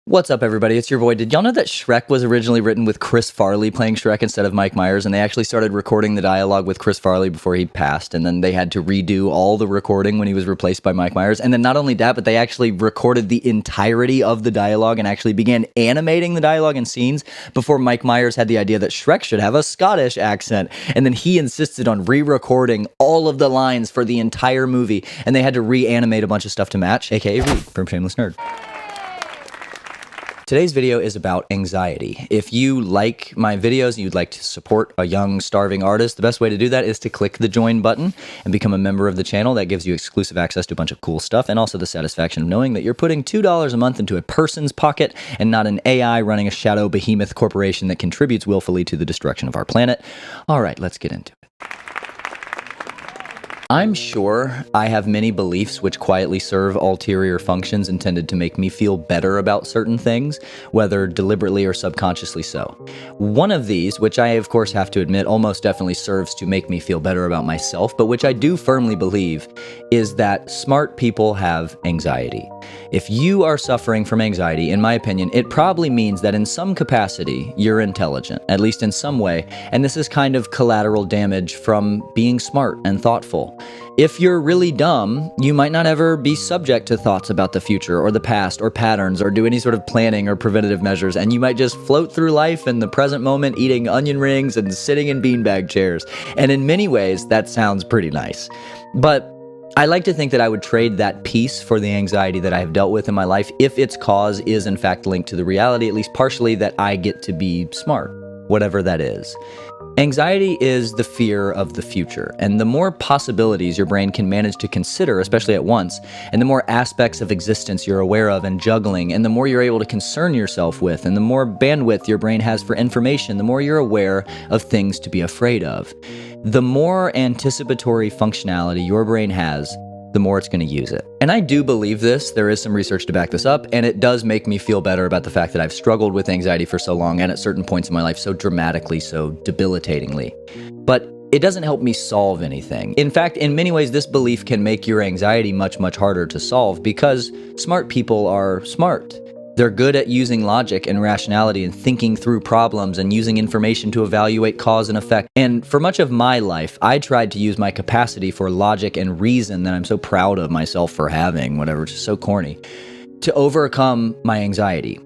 What's up, everybody? It's your boy. Did y'all know that Shrek was originally written with Chris Farley playing Shrek instead of Mike Myers, and they actually started recording the dialogue with Chris Farley before he passed, and then they had to redo all the recording when he was replaced by Mike Myers, and then not only that, but they actually recorded the entirety of the dialogue and actually began animating the dialogue and scenes before Mike Myers had the idea that Shrek should have a Scottish accent, and then he insisted on re-recording all of the lines for the entire movie, and they had to reanimate a bunch of stuff to match, aka Reed from Shameless Nerd. Today's video is about anxiety. If you like my videos and you'd like to support a young, starving artist, the best way to do that is to click the join button and become a member of the channel. That gives you exclusive access to a bunch of cool stuff and also the satisfaction of knowing that you're putting $2 a month into a person's pocket and not an AI running a shadow behemoth corporation that contributes willfully to the destruction of our planet. All right, let's get into it. I'm sure I have many beliefs which quietly serve ulterior functions intended to make me feel better about certain things, whether deliberately or subconsciously so. One of these, which I of course have to admit almost definitely serves to make me feel better about myself, but which I do firmly believe, is that smart people have anxiety. If you are suffering from anxiety, in my opinion, it probably means that in some capacity you're intelligent, at least in some way, and this is kind of collateral damage from being smart and thoughtful. If you're really dumb, you might not ever be subject to thoughts about the future or the past or patterns or do any sort of planning or preventative measures, and you might just float through life in the present moment eating onion rings and sitting in beanbag chairs. And in many ways, that sounds pretty nice. But I like to think that I would trade that peace for the anxiety that I have dealt with in my life if its cause is in fact linked to the reality, at least partially, that I get to be smart, whatever that is. Anxiety is the fear of the future, and the more possibilities your brain can manage to consider, especially at once, and the more aspects of existence you're aware of and juggling, and the more you're able to concern yourself with, and the more bandwidth your brain has for information, the more you're aware of things to be afraid of. The more anticipatory functionality your brain has, the more it's going to use it. And I do believe this. There is some research to back this up, and it does make me feel better about the fact that I've struggled with anxiety for so long and at certain points in my life so dramatically, so debilitatingly. But it doesn't help me solve anything. In fact, in many ways, this belief can make your anxiety much, much harder to solve because smart people are smart. They're good at using logic and rationality and thinking through problems and using information to evaluate cause and effect. And for much of my life, I tried to use my capacity for logic and reason that I'm so proud of myself for having, whatever, just so corny, to overcome my anxiety.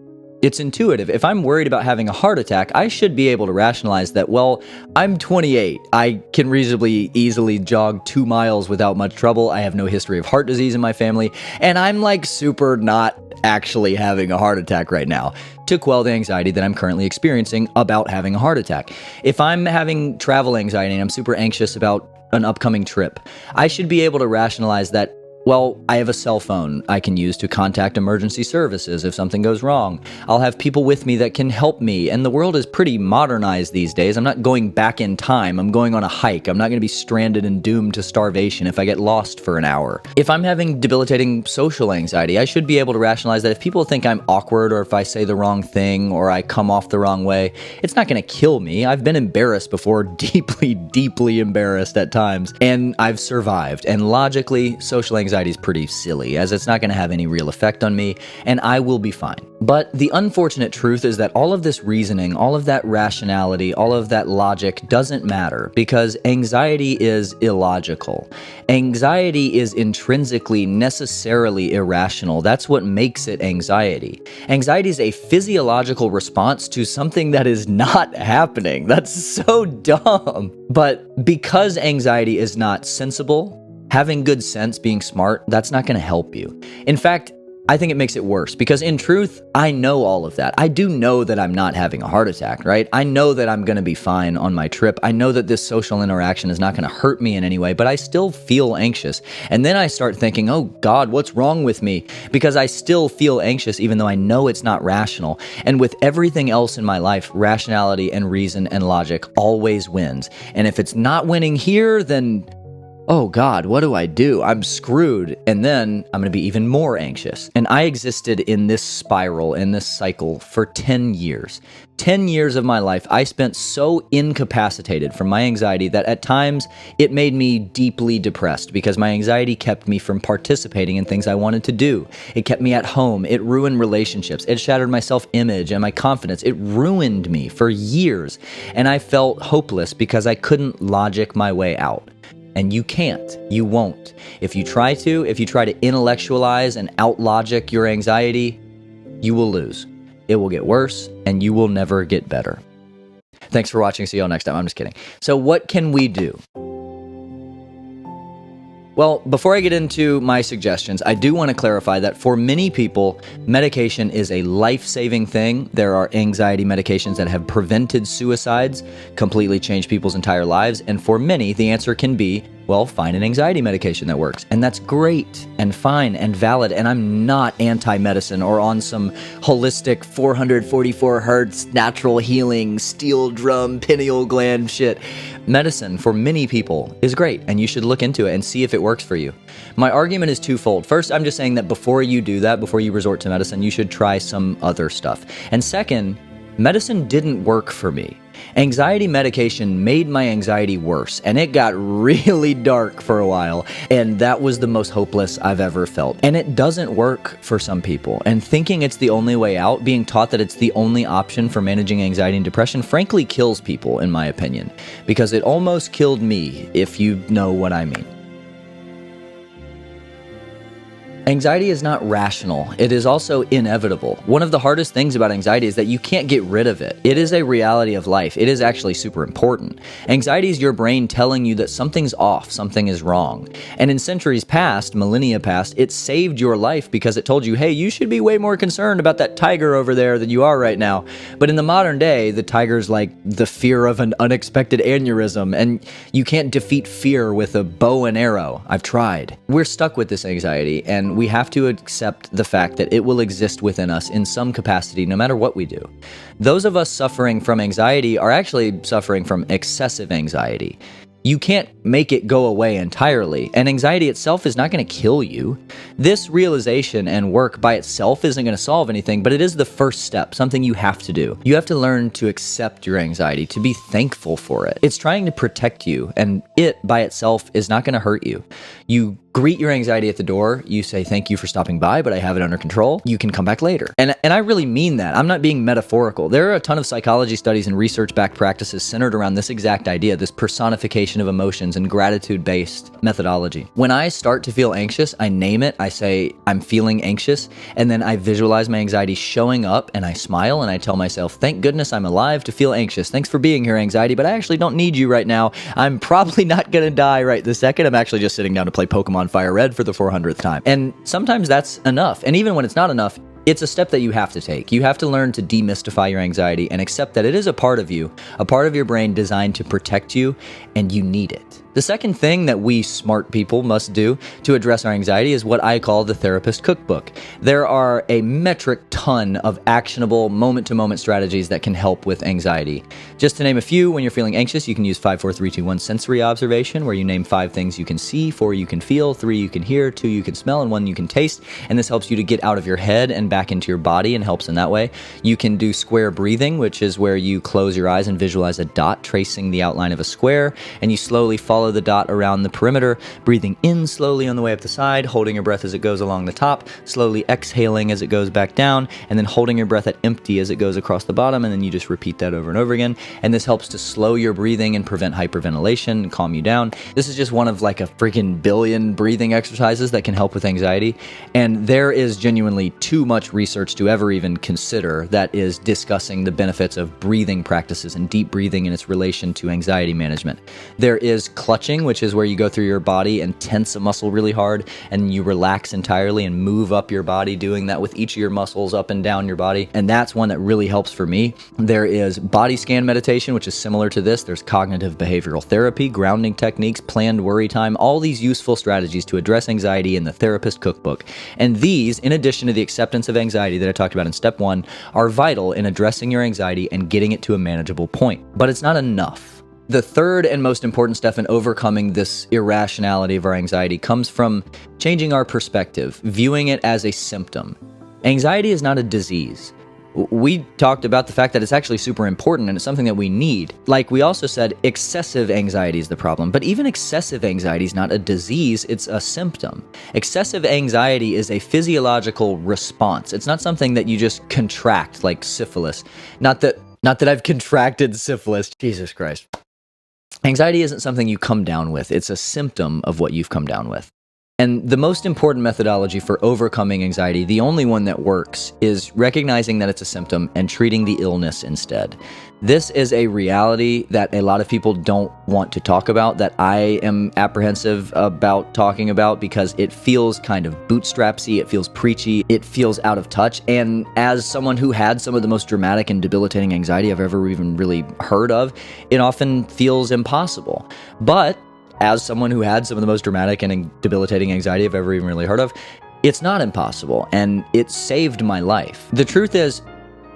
It's intuitive. If I'm worried about having a heart attack, I should be able to rationalize that, well, I'm 28. I can reasonably easily jog 2 miles without much trouble. I have no history of heart disease in my family, and I'm like super not actually having a heart attack right now to quell the anxiety that I'm currently experiencing about having a heart attack. If I'm having travel anxiety and I'm super anxious about an upcoming trip, I should be able to rationalize that, well, I have a cell phone I can use to contact emergency services if something goes wrong. I'll have people with me that can help me, and the world is pretty modernized these days. I'm not going back in time. I'm going on a hike. I'm not going to be stranded and doomed to starvation if I get lost for an hour. If I'm having debilitating social anxiety, I should be able to rationalize that if people think I'm awkward or if I say the wrong thing or I come off the wrong way, it's not going to kill me. I've been embarrassed before, deeply, deeply embarrassed at times, and I've survived. And logically, social anxiety is pretty silly, as it's not going to have any real effect on me, and I will be fine. But the unfortunate truth is that all of this reasoning, all of that rationality, all of that logic doesn't matter, because anxiety is illogical. Anxiety is intrinsically, necessarily irrational. That's what makes it anxiety. Anxiety is a physiological response to something that is not happening. That's so dumb. But because anxiety is not sensible, having good sense, being smart, that's not going to help you. In fact, I think it makes it worse because in truth, I know all of that. I do know that I'm not having a heart attack, right? I know that I'm going to be fine on my trip. I know that this social interaction is not going to hurt me in any way, but I still feel anxious. And then I start thinking, oh God, what's wrong with me? Because I still feel anxious even though I know it's not rational. And with everything else in my life, rationality and reason and logic always wins. And if it's not winning here, then oh God, what do I do? I'm screwed. And then I'm going to be even more anxious. And I existed in this spiral, in this cycle for 10 years. 10 years of my life, I spent so incapacitated from my anxiety that at times it made me deeply depressed because my anxiety kept me from participating in things I wanted to do. It kept me at home. It ruined relationships. It shattered my self-image and my confidence. It ruined me for years. And I felt hopeless because I couldn't logic my way out. And you can't. You won't. If you try to intellectualize and out-logic your anxiety, you will lose. It will get worse, and you will never get better. Thanks for watching. See you all next time. I'm just kidding. So what can we do? Well, before I get into my suggestions, I do want to clarify that for many people, medication is a life-saving thing. There are anxiety medications that have prevented suicides, completely changed people's entire lives. And for many, the answer can be, well, find an anxiety medication that works. And that's great and fine and valid. And I'm not anti-medicine or on some holistic 444 hertz natural healing, steel drum, pineal gland shit. Medicine for many people is great, and you should look into it and see if it works for you. My argument is twofold. First, I'm just saying that before you do that, before you resort to medicine, you should try some other stuff. And second, medicine didn't work for me. Anxiety medication made my anxiety worse, and it got really dark for a while, and that was the most hopeless I've ever felt. And it doesn't work for some people, and thinking it's the only way out, being taught that it's the only option for managing anxiety and depression, frankly kills people, in my opinion, because it almost killed me, if you know what I mean. Anxiety is not rational. It is also inevitable. One of the hardest things about anxiety is that you can't get rid of it. It is a reality of life. It is actually super important. Anxiety is your brain telling you that something's off, something is wrong. And in centuries past, millennia past, it saved your life because it told you, hey, you should be way more concerned about that tiger over there than you are right now. But in the modern day, the tiger's like the fear of an unexpected aneurysm, and you can't defeat fear with a bow and arrow. I've tried. We're stuck with this anxiety, and we have to accept the fact that it will exist within us in some capacity no matter what we do. Those of us suffering from anxiety are actually suffering from excessive anxiety. You can't make it go away entirely, and anxiety itself is not going to kill you. This realization and work by itself isn't going to solve anything, but it is the first step, something you have to do. You have to learn to accept your anxiety, to be thankful for it. It's trying to protect you, and it by itself is not going to hurt you. You greet your anxiety at the door. You say, thank you for stopping by, but I have it under control. You can come back later. And I really mean that. I'm not being metaphorical. There are a ton of psychology studies and research-backed practices centered around this exact idea, this personification of emotions and gratitude-based methodology. When I start to feel anxious, I name it. I say, I'm feeling anxious. And then I visualize my anxiety showing up, and I smile, and I tell myself, thank goodness I'm alive to feel anxious. Thanks for being here, anxiety, but I actually don't need you right now. I'm probably not going to die right this second. I'm actually just sitting down to play Pokemon Fire Red for the 400th time. And sometimes that's enough. And even when it's not enough, it's a step that you have to take. You have to learn to demystify your anxiety and accept that it is a part of you, a part of your brain designed to protect you, and you need it. The second thing that we smart people must do to address our anxiety is what I call the therapist cookbook. There are a metric ton of actionable moment-to-moment strategies that can help with anxiety. Just to name a few, when you're feeling anxious, you can use 5, 4, 3, 2, 1 sensory observation, where you name 5 things you can see, 4 you can feel, 3 you can hear, 2 you can smell, and 1 you can taste. And this helps you to get out of your head and back into your body and helps in that way. You can do square breathing, which is where you close your eyes and visualize a dot tracing the outline of a square, and you slowly follow the dot around the perimeter, breathing in slowly on the way up the side, holding your breath as it goes along the top, slowly exhaling as it goes back down, and then holding your breath at empty as it goes across the bottom, and then you just repeat that over and over again. And this helps to slow your breathing and prevent hyperventilation and calm you down. This is just one of like a freaking billion breathing exercises that can help with anxiety. And there is genuinely too much research to ever even consider that is discussing the benefits of breathing practices and deep breathing and its relation to anxiety management. There is clutching, which is where you go through your body and tense a muscle really hard, and you relax entirely and move up your body, doing that with each of your muscles up and down your body. And that's one that really helps for me. There is body scan meditation, which is similar to this. There's cognitive behavioral therapy, grounding techniques, planned worry time, all these useful strategies to address anxiety in the therapist cookbook. And these, in addition to the acceptance of anxiety that I talked about in step 1, are vital in addressing your anxiety and getting it to a manageable point. But it's not enough. The third and most important step in overcoming this irrationality of our anxiety comes from changing our perspective, viewing it as a symptom. Anxiety is not a disease. We talked about the fact that it's actually super important and it's something that we need. Like we also said, excessive anxiety is the problem, but even excessive anxiety is not a disease, it's a symptom. Excessive anxiety is a physiological response. It's not something that you just contract like syphilis. Not that I've contracted syphilis, Jesus Christ. Anxiety isn't something you come down with, it's a symptom of what you've come down with. And the most important methodology for overcoming anxiety, the only one that works, is recognizing that it's a symptom and treating the illness instead. This is a reality that a lot of people don't want to talk about, that I am apprehensive about talking about because it feels kind of bootstrapsy, it feels preachy, it feels out of touch. And as someone who had some of the most dramatic and debilitating anxiety I've ever even really heard of, it often feels impossible. But as someone who had some of the most dramatic and debilitating anxiety I've ever even really heard of, it's not impossible, and it saved my life. The truth is,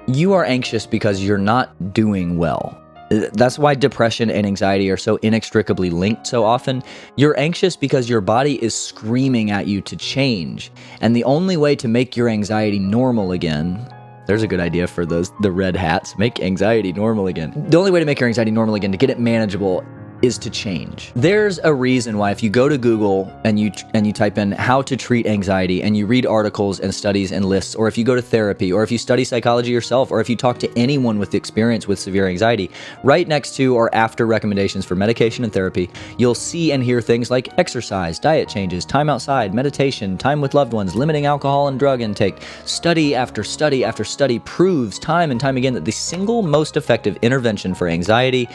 you are anxious because you're not doing well. That's why depression and anxiety are so inextricably linked so often. You're anxious because your body is screaming at you to change, and the only way to make your anxiety normal again— there's a good idea for the red hats. Make anxiety normal again. The only way to make your anxiety normal again, to get it manageable, is to change. There's a reason why if you go to Google and you type in how to treat anxiety and you read articles and studies and lists, or if you go to therapy, or if you study psychology yourself, or if you talk to anyone with experience with severe anxiety, right next to or after recommendations for medication and therapy, you'll see and hear things like exercise, diet changes, time outside, meditation, time with loved ones, limiting alcohol and drug intake. Study after study after study proves time and time again that the single most effective intervention for anxiety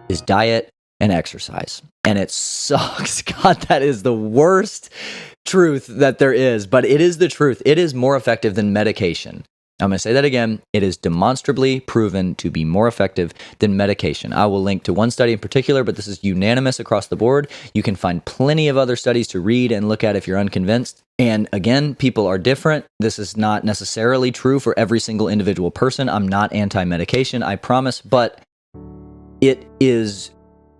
is diet and exercise. And it sucks. God, that is the worst truth that there is, but it is the truth. It is more effective than medication. I'm going to say that again. It is demonstrably proven to be more effective than medication. I will link to one study in particular, but this is unanimous across the board. You can find plenty of other studies to read and look at if you're unconvinced. And again, people are different. This is not necessarily true for every single individual person. I'm not anti-medication, I promise, but it is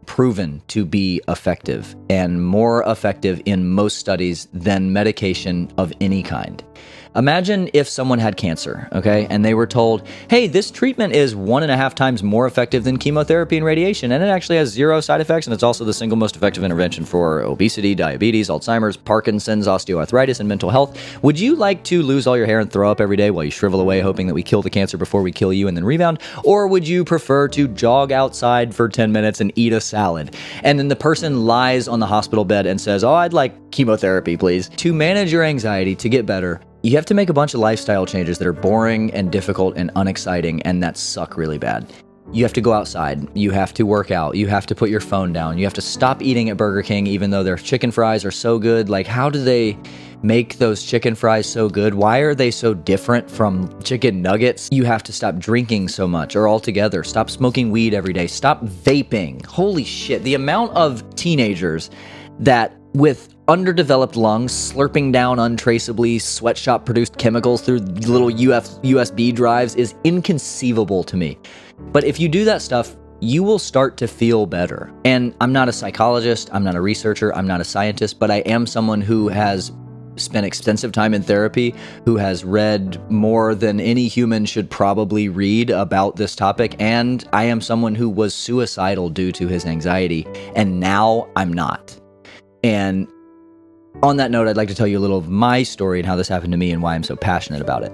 proven to be effective, and more effective in most studies than medication of any kind. Imagine if someone had cancer, okay, and they were told, hey, this treatment is 1.5 times more effective than chemotherapy and radiation, and it actually has 0 side effects, and it's also the single most effective intervention for obesity, diabetes, Alzheimer's, Parkinson's, osteoarthritis, and mental health. Would you like to lose all your hair and throw up every day while you shrivel away hoping that we kill the cancer before we kill you and then rebound? Or would you prefer to jog outside for 10 minutes and eat a salad? And then the person lies on the hospital bed and says, oh, I'd like chemotherapy, please. To manage your anxiety, to get better, you have to make a bunch of lifestyle changes that are boring and difficult and unexciting and that suck really bad. You have to go outside. You have to work out. You have to put your phone down. You have to stop eating at Burger King even though their chicken fries are so good. Like, how do they make those chicken fries so good? Why are they so different from chicken nuggets? You have to stop drinking so much or altogether. Stop smoking weed every day. Stop vaping. Holy shit. The amount of teenagers that with underdeveloped lungs slurping down untraceably sweatshop produced chemicals through little USB drives is inconceivable to me. But if you do that stuff, you will start to feel better. And I'm not a psychologist, I'm not a researcher, I'm not a scientist, but I am someone who has spent extensive time in therapy, who has read more than any human should probably read about this topic, and I am someone who was suicidal due to his anxiety, and now I'm not. And on that note, I'd like to tell you a little of my story and how this happened to me and why I'm so passionate about it.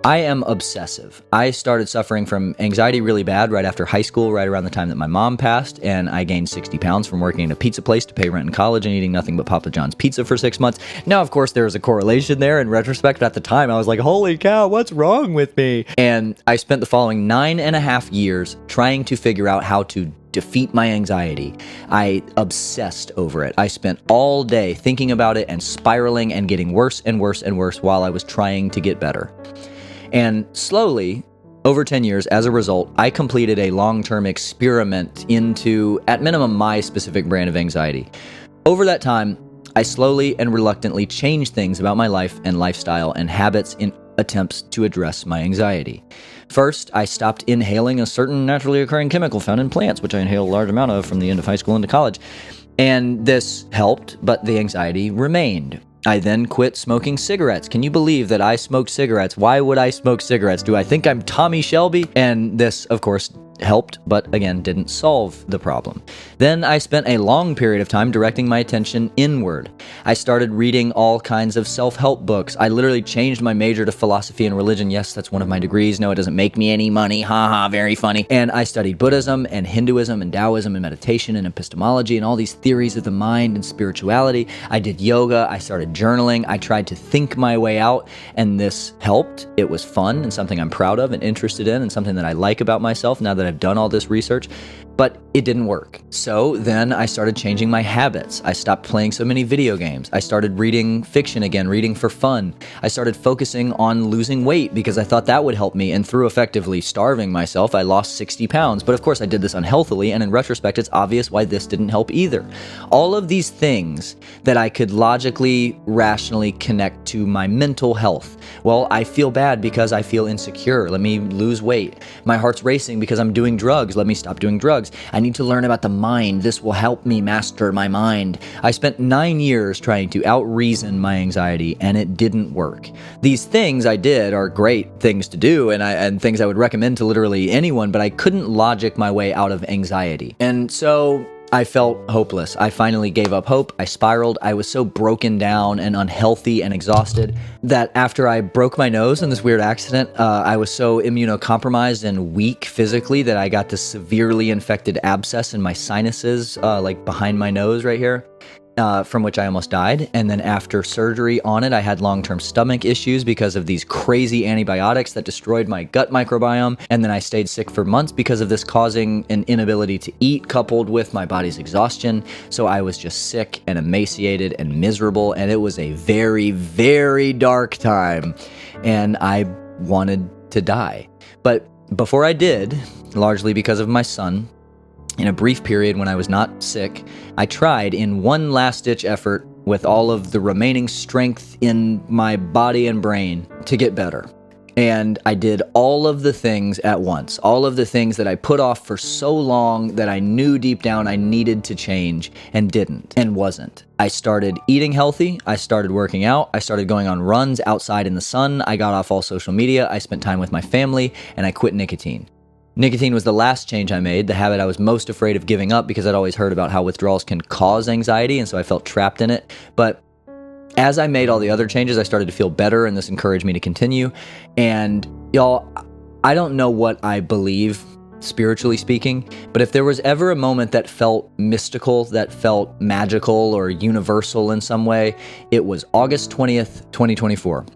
I am obsessive. I started suffering from anxiety really bad right after high school, right around the time that my mom passed, and I gained 60 pounds from working in a pizza place to pay rent in college and eating nothing but Papa John's pizza for 6 months. Now, of course, there is a correlation there in retrospect, but at the time I was like, holy cow, what's wrong with me? And I spent the following 9.5 years trying to figure out how to defeat my anxiety. I obsessed over it. I spent all day thinking about it and spiraling and getting worse and worse and worse while I was trying to get better. And slowly, over 10 years, as a result, I completed a long-term experiment into, at minimum, my specific brand of anxiety. Over that time, I slowly and reluctantly changed things about my life and lifestyle and habits in attempts to address my anxiety. First, I stopped inhaling a certain naturally occurring chemical found in plants, which I inhaled a large amount of from the end of high school into college. And this helped, but the anxiety remained. I then quit smoking cigarettes. Can you believe that I smoked cigarettes? Why would I smoke cigarettes? Do I think I'm Tommy Shelby? And this, of course, helped, but again, didn't solve the problem. Then I spent a long period of time directing my attention inward. I started reading all kinds of self-help books. I literally changed my major to philosophy and religion. Yes, that's one of my degrees. No, it doesn't make me any money. Haha, very funny. And I studied Buddhism and Hinduism and Taoism and meditation and epistemology and all these theories of the mind and spirituality. I did yoga. I started journaling. I tried to think my way out, and this helped. It was fun and something I'm proud of and interested in and something that I like about myself now that I've done all this research, but it didn't work. So then I started changing my habits. I stopped playing so many video games. I started reading fiction again, reading for fun. I started focusing on losing weight because I thought that would help me, and through effectively starving myself, I lost 60 pounds. But of course I did this unhealthily, and in retrospect, it's obvious why this didn't help either. All of these things that I could logically, rationally connect to my mental health. Well, I feel bad because I feel insecure. Let me lose weight. My heart's racing because I'm doing drugs. Let me stop doing drugs. I need to learn about the mind. This will help me master my mind. I spent 9 years trying to out-reason my anxiety, and it didn't work. These things I did are great things to do, and things I would recommend to literally anyone, but I couldn't logic my way out of anxiety. And so I felt hopeless. I finally gave up hope. I spiraled. I was so broken down and unhealthy and exhausted that after I broke my nose in this weird accident, I was so immunocompromised and weak physically that I got this severely infected abscess in my sinuses, like behind my nose right here. From which I almost died. And then after surgery on it, I had long-term stomach issues because of these crazy antibiotics that destroyed my gut microbiome. And then I stayed sick for months because of this, causing an inability to eat coupled with my body's exhaustion. So I was just sick and emaciated and miserable. And it was a very, very dark time. And I wanted to die. But before I did, largely because of my son, in a brief period when I was not sick, I tried in one last-ditch effort with all of the remaining strength in my body and brain to get better. And I did all of the things at once, all of the things that I put off for so long that I knew deep down I needed to change and didn't and wasn't. I started eating healthy, I started working out, I started going on runs outside in the sun, I got off all social media, I spent time with my family, and I quit nicotine. Nicotine was the last change I made, the habit I was most afraid of giving up because I'd always heard about how withdrawals can cause anxiety, and so I felt trapped in it. But as I made all the other changes, I started to feel better, and this encouraged me to continue. And y'all, I don't know what I believe, spiritually speaking, but if there was ever a moment that felt mystical, that felt magical or universal in some way, it was August 20th, 2024.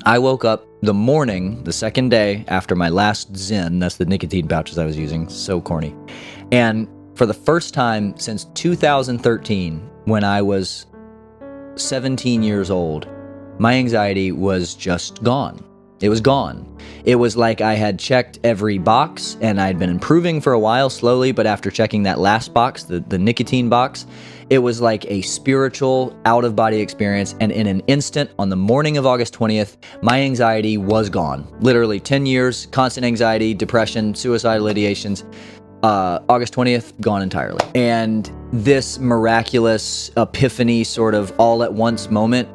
I woke up the morning, the second day after my last Zen, that's the nicotine pouches I was using, so corny. And for the first time since 2013, when I was 17 years old, my anxiety was just gone. It was gone. It was like I had checked every box, and I'd been improving for a while slowly, but after checking that last box, the nicotine box, it was like a spiritual out-of-body experience, and in an instant, on the morning of August 20th, my anxiety was gone. Literally 10 years, constant anxiety, depression, suicidal ideations. August 20th, gone entirely. And this miraculous epiphany sort of all-at-once moment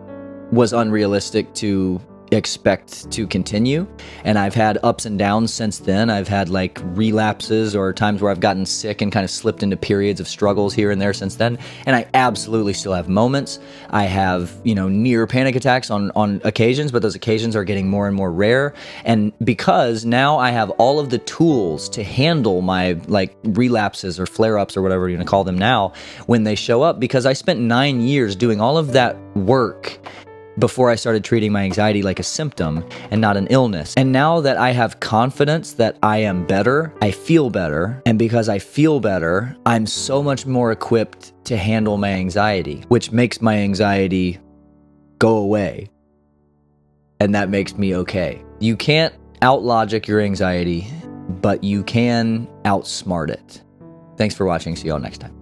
was unrealistic to expect to continue, and I've had ups and downs since then. I've had like relapses or times where I've gotten sick and kind of slipped into periods of struggles here and there since then, and I absolutely still have moments. I have, near panic attacks on occasions, but those occasions are getting more and more rare, and because now I have all of the tools to handle my like relapses or flare-ups or whatever you want to call them now when they show up, because I spent 9 years doing all of that work before I started treating my anxiety like a symptom and not an illness. And now that I have confidence that I am better, I feel better. And because I feel better, I'm so much more equipped to handle my anxiety, which makes my anxiety go away. And that makes me okay. You can't out-logic your anxiety, but you can outsmart it. Thanks for watching. See y'all next time.